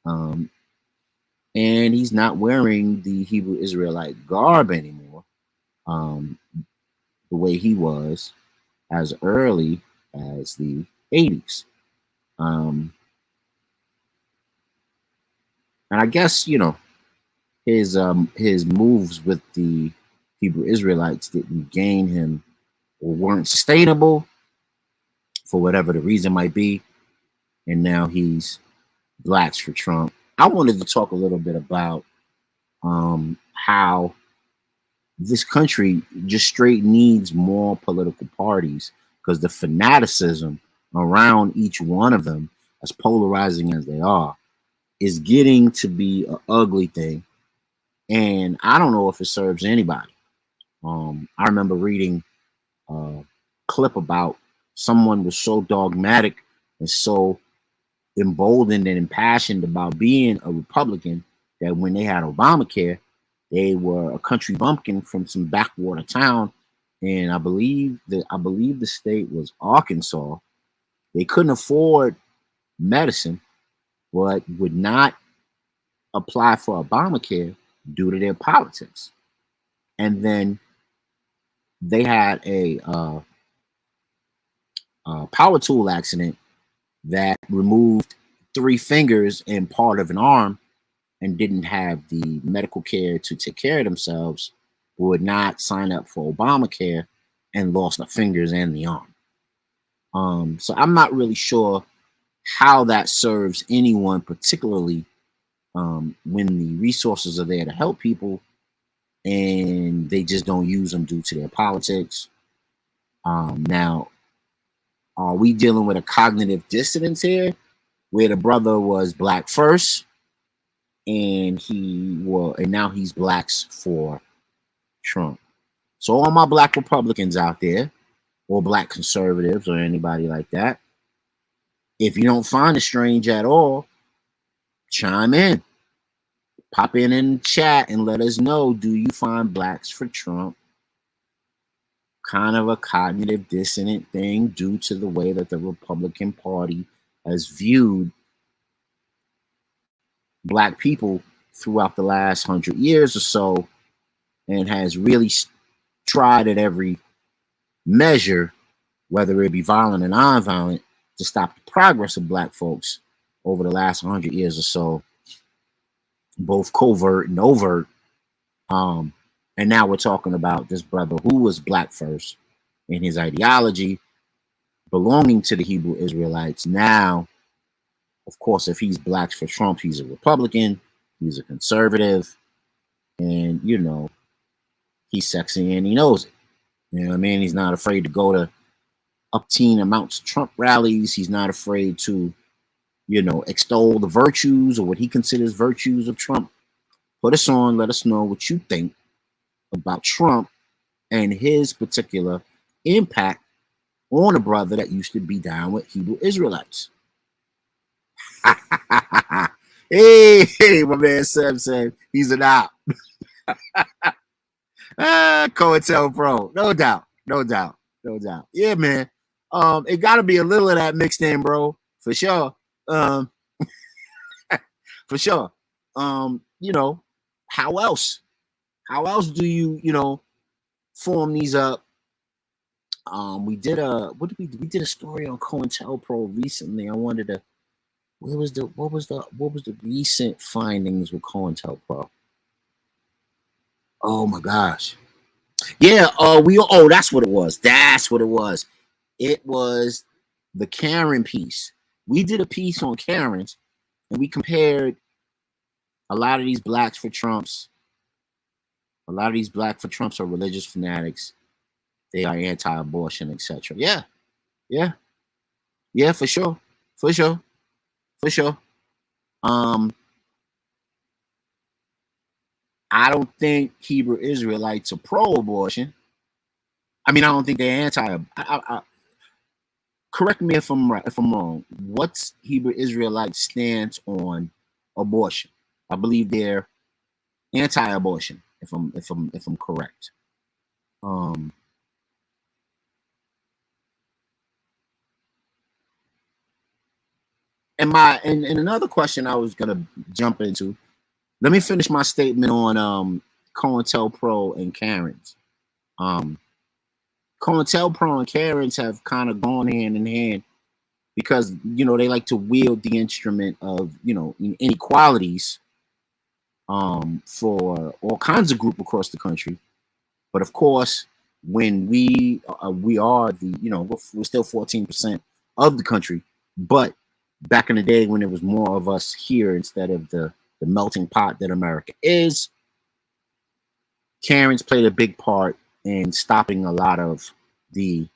and he's not wearing the Hebrew Israelite garb anymore, the way he was as early as the 80s. And I guess, you know, his moves with the Hebrew Israelites didn't gain him or weren't sustainable for whatever the reason might be. And now he's Blacks for Trump. I wanted to talk a little bit about how this country just straight needs more political parties, because the fanaticism around each one of them, as polarizing as they are, is getting to be an ugly thing. And I don't know if it serves anybody. I remember reading a clip about someone was so dogmatic and so emboldened and impassioned about being a Republican that when they had Obamacare, they were a country bumpkin from some backwater town, and I believe the state was Arkansas. They couldn't afford medicine, but would not apply for Obamacare due to their politics. And then they had a power tool accident that removed 3 fingers and part of an arm, and didn't have the medical care to take care of themselves, would not sign up for Obamacare, and lost the fingers and the arm. So I'm not really sure how that serves anyone, particularly when the resources are there to help people and they just don't use them due to their politics. Now, are we dealing with a cognitive dissonance here, where the brother was Black first, and now he's Blacks for Trump? So all my Black Republicans out there, or Black conservatives, or anybody like that, if you don't find it strange at all, chime in. Pop in the chat and let us know, do you find Blacks for Trump kind of a cognitive dissonant thing due to the way that the Republican Party has viewed Black people throughout the last 100 years or so, and has really tried at every measure, whether it be violent or non-violent, to stop the progress of Black folks over the last 100 years or so, both covert and overt. And now we're talking about this brother who was Black first in his ideology, belonging to the Hebrew Israelites. Now, of course, if he's Blacks for Trump, he's a Republican, he's a conservative, and, you know, he's sexy and he knows it. You know what I mean? He's not afraid to go to obscene amounts of Trump rallies. He's not afraid to, you know, extol the virtues or what he considers virtues of Trump. Put us on, let us know what you think about Trump and his particular impact on a brother that used to be down with Hebrew Israelites. Hey, my man Sam said he's an out. COINTELPRO, no doubt. Yeah, man. It got to be a little of that mixed in, bro, for sure. For sure. You know, how else? How else do you, you know, form these up? We did a we did a story on COINTELPRO recently. I wanted to what was the recent findings with COINTELPRO? Oh my gosh. Yeah, that's what it was. That's what it was. It was the Karen piece. We did a piece on Karens and we compared a lot of these blacks for Trumps. A lot of these black for Trumps are religious fanatics. They are anti-abortion, etc. Yeah, yeah, yeah, for sure, for sure, for sure. I don't think Hebrew Israelites are pro-abortion. I mean, I don't think they're anti. Correct me if I'm right, if I'm wrong. What's Hebrew Israelite stance on abortion? I believe they're anti-abortion. If I'm correct. And another question I was gonna jump into. Let me finish my statement on COINTELPRO and Karens. COINTELPRO and Karens have kind of gone hand in hand because, you know, they like to wield the instrument of, you know, inequalities for all kinds of groups across the country. But of course, when we are the, you know, we're still 14% of the country, but back in the day when there was more of us here instead of the melting pot that America is, Karens played a big part in stopping a lot of the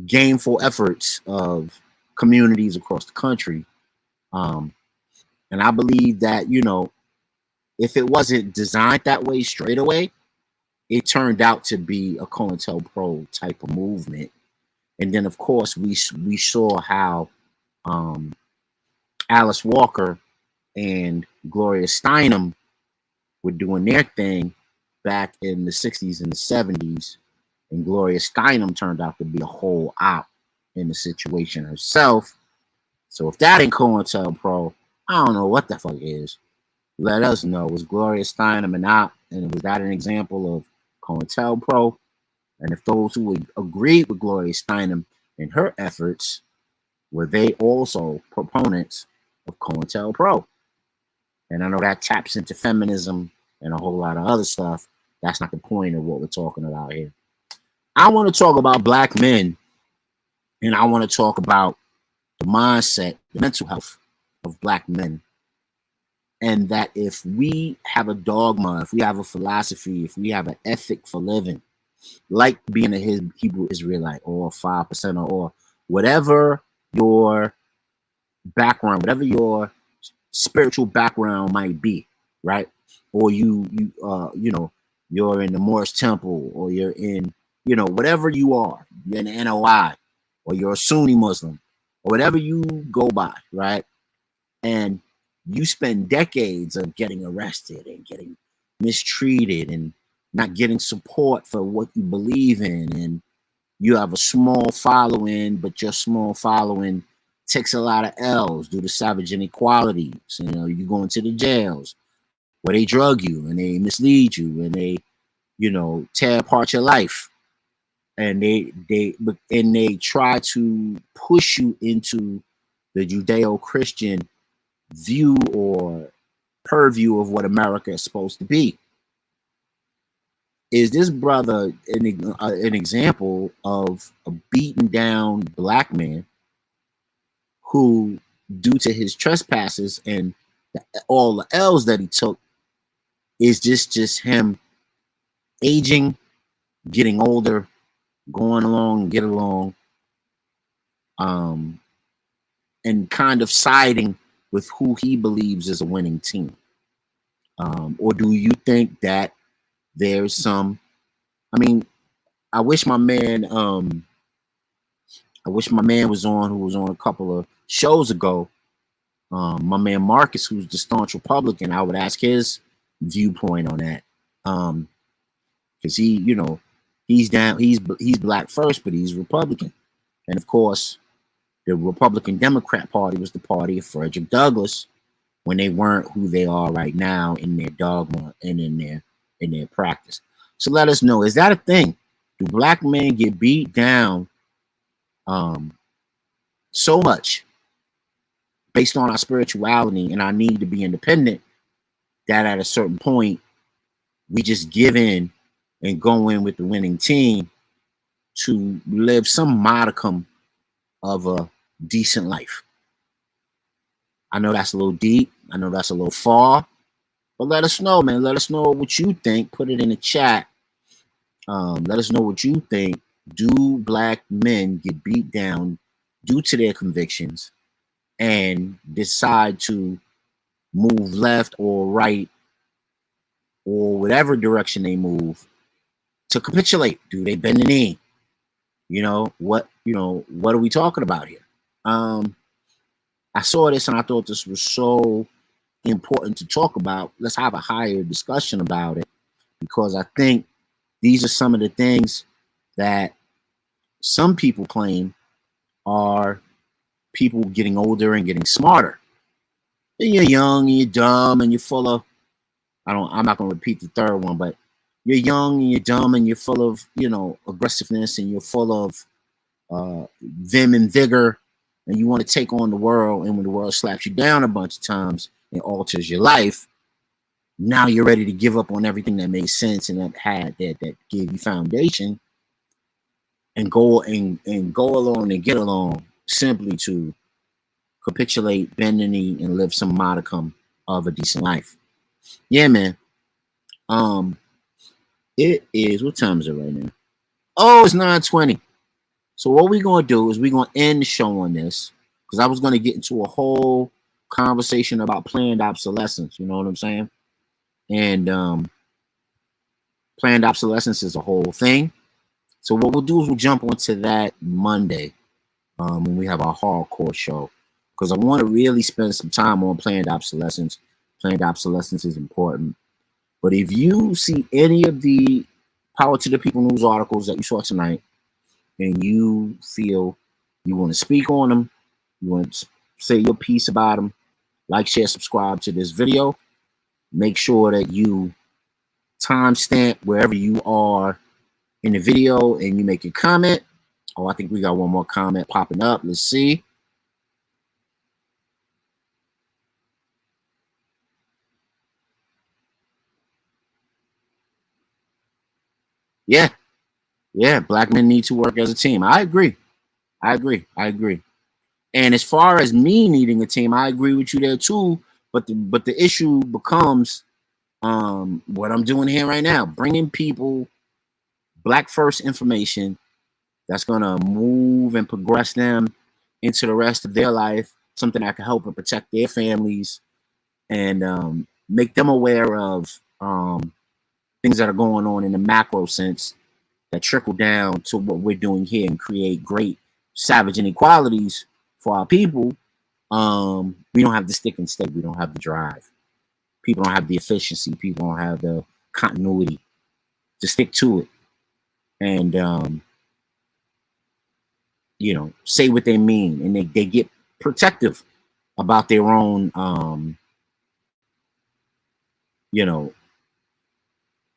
gainful efforts of communities across the country. And I believe that, you know, if it wasn't designed that way straight away, it turned out to be a COINTELPRO type of movement. And then, of course, we saw how Alice Walker and Gloria Steinem were doing their thing back in the 60s and the 70s. And Gloria Steinem turned out to be a whole op in the situation herself. So if that ain't COINTELPRO, I don't know what the fuck is. Let us know. Was Gloria Steinem an op? And was that an example of COINTELPRO? And if those who agreed with Gloria Steinem in her efforts, were they also proponents of COINTELPRO? And I know that taps into feminism and a whole lot of other stuff. That's not the point of what we're talking about here. I want to talk about black men, and I want to talk about the mindset, the mental health of black men. And that if we have a dogma, if we have a philosophy, if we have an ethic for living, like being a Hebrew Israelite or 5% or whatever your background, whatever your spiritual background might be, right? Or you know, you're in the Moorish temple, or you're in, you know, whatever you are, you're in the NOI, or you're a Sunni Muslim, or whatever you go by, right? And you spend decades of getting arrested and getting mistreated and not getting support for what you believe in, and you have a small following, but your small following takes a lot of L's due to savage inequalities. You know, you go into the jails where they drug you and they mislead you and they, you know, tear apart your life, and they try to push you into the Judeo-Christian view or purview of what America is supposed to be. Is this brother an example of a beaten down black man who, due to his trespasses and all the L's that he took, is just him aging, getting older, going along, get along, and kind of siding with who he believes is a winning team? Or do you think that there's some, I mean, I wish my man was on, who was on a couple of shows ago. My man Marcus, who's the staunch Republican, I would ask his viewpoint on that. Because he, you know, He's down. He's black first, but he's Republican, and of course, the Republican Democrat Party was the party of Frederick Douglass when they weren't who they are right now in their dogma and in their practice. So let us know: is that a thing? Do black men get beat down so much based on our spirituality and our need to be independent that at a certain point we just give in and go in with the winning team to live some modicum of a decent life? I know that's a little deep. I know that's a little far, but let us know, man. Let us know what you think. Put it in the chat. Let us know what you think. Do black men get beat down due to their convictions and decide to move left or right or whatever direction they move to capitulate? Do they bend the knee? What are we talking about here? I saw this and I thought this was so important to talk about. Let's have a higher discussion about it, because I think these are some of the things that some people claim are people getting older and getting smarter. And you're young and you're dumb and you're full of, I'm not going to repeat the third one, but you're young and you're dumb and you're full of, aggressiveness, and you're full of vim and vigor, and you want to take on the world. And when the world slaps you down a bunch of times and alters your life, now you're ready to give up on everything that made sense and that gave you foundation, and go along and get along simply to capitulate, bend the knee, and live some modicum of a decent life. Yeah, man. It is, what time is it right now? Oh, it's 9:20. So what we're going to do is we're going to end the show on this, because I was going to get into a whole conversation about planned obsolescence. You know what I'm saying? And planned obsolescence is a whole thing. So what we'll do is we'll jump onto that Monday when we have our hardcore show, because I want to really spend some time on planned obsolescence. Planned obsolescence is important. But if you see any of the Power to the People news articles that you saw tonight, and you feel you want to speak on them, you want to say your piece about them, like, share, subscribe to this video. Make sure that you timestamp wherever you are in the video and you make your comment. Oh, I think we got one more comment popping up. Let's see. Yeah, black men need to work as a team. I agree. And as far as me needing a team, I agree with you there too. But the issue becomes what I'm doing here right now, bringing people black first information that's gonna move and progress them into the rest of their life, something that can help and protect their families, and make them aware of things that are going on in the macro sense that trickle down to what we're doing here and create great savage inequalities for our people. We don't have the stick and stay. We don't have the drive. People don't have the efficiency. People don't have the continuity to stick to it and say what they mean, and they get protective about their own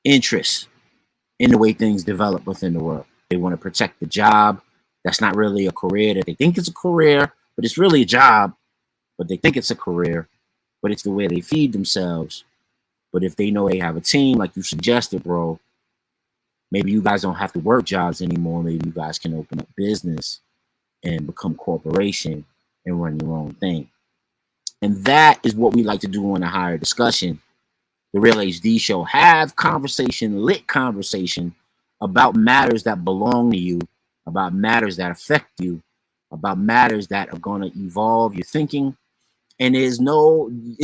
interests in the way things develop within the world. They want to protect the job. That's not really a career that they think it's a career, but it's really a job. But they think it's a career, but it's the way they feed themselves. But if they know they have a team, like you suggested, bro, maybe you guys don't have to work jobs anymore. Maybe you guys can open up business and become corporation and run your own thing. And that is what we like to do on a higher discussion. The Real HD Show. Have conversation, lit conversation about matters that belong to you, about matters that affect you, about matters that are going to evolve your thinking. And it's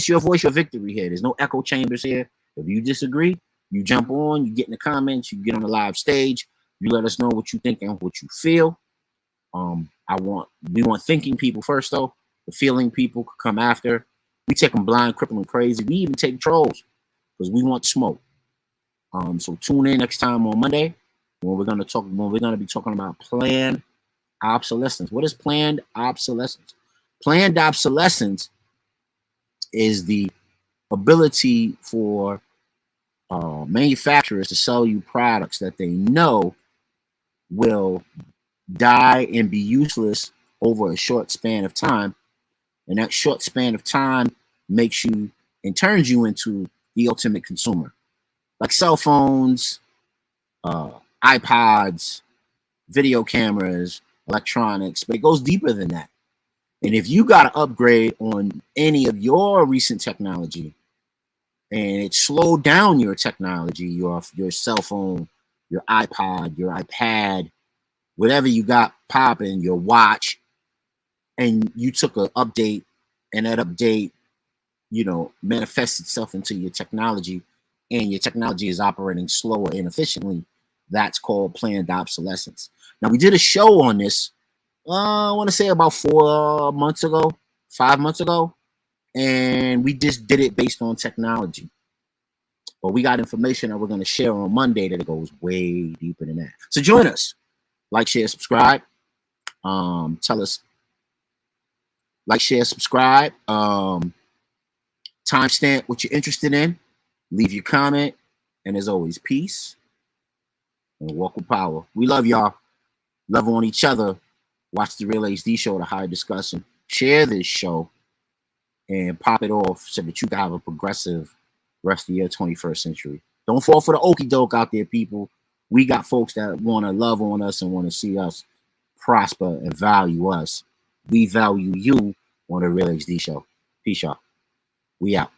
your voice, your victory here. There's no echo chambers here. If you disagree, you jump on, you get in the comments, you get on the live stage, you let us know what you think and what you feel. We want thinking people first, though. The feeling people could come after. We take them blind, crippling, crazy. We even take trolls because we want smoke. So tune in next time on Monday. when we're going to be talking about planned obsolescence. What is planned obsolescence? Planned obsolescence is the ability for manufacturers to sell you products that they know will die and be useless over a short span of time, and that short span of time makes you and turns you into the ultimate consumer, like cell phones, iPods, video cameras, electronics, but it goes deeper than that. And if you got to upgrade on any of your recent technology and it slowed down your technology, your cell phone, your iPod, your iPad, whatever you got popping, your watch, and you took an update and that update, manifests itself into your technology and your technology is operating slower and inefficiently, that's called planned obsolescence. Now, we did a show on this, I want to say about 5 months ago, and we just did it based on technology. But we got information that we're going to share on Monday that goes way deeper than that. So join us. Like, share, subscribe. Tell us. Like, share, subscribe. Timestamp what you're interested in. Leave your comment. And as always, peace and walk with power. We love y'all. Love on each other. Watch the Real HD Show, the Higher Discussion. Share this show and pop it off so that you can have a progressive rest of your 21st century. Don't fall for the okie doke out there, people. We got folks that want to love on us and want to see us prosper and value us. We value you on the Real HD Show. Peace, y'all. We out.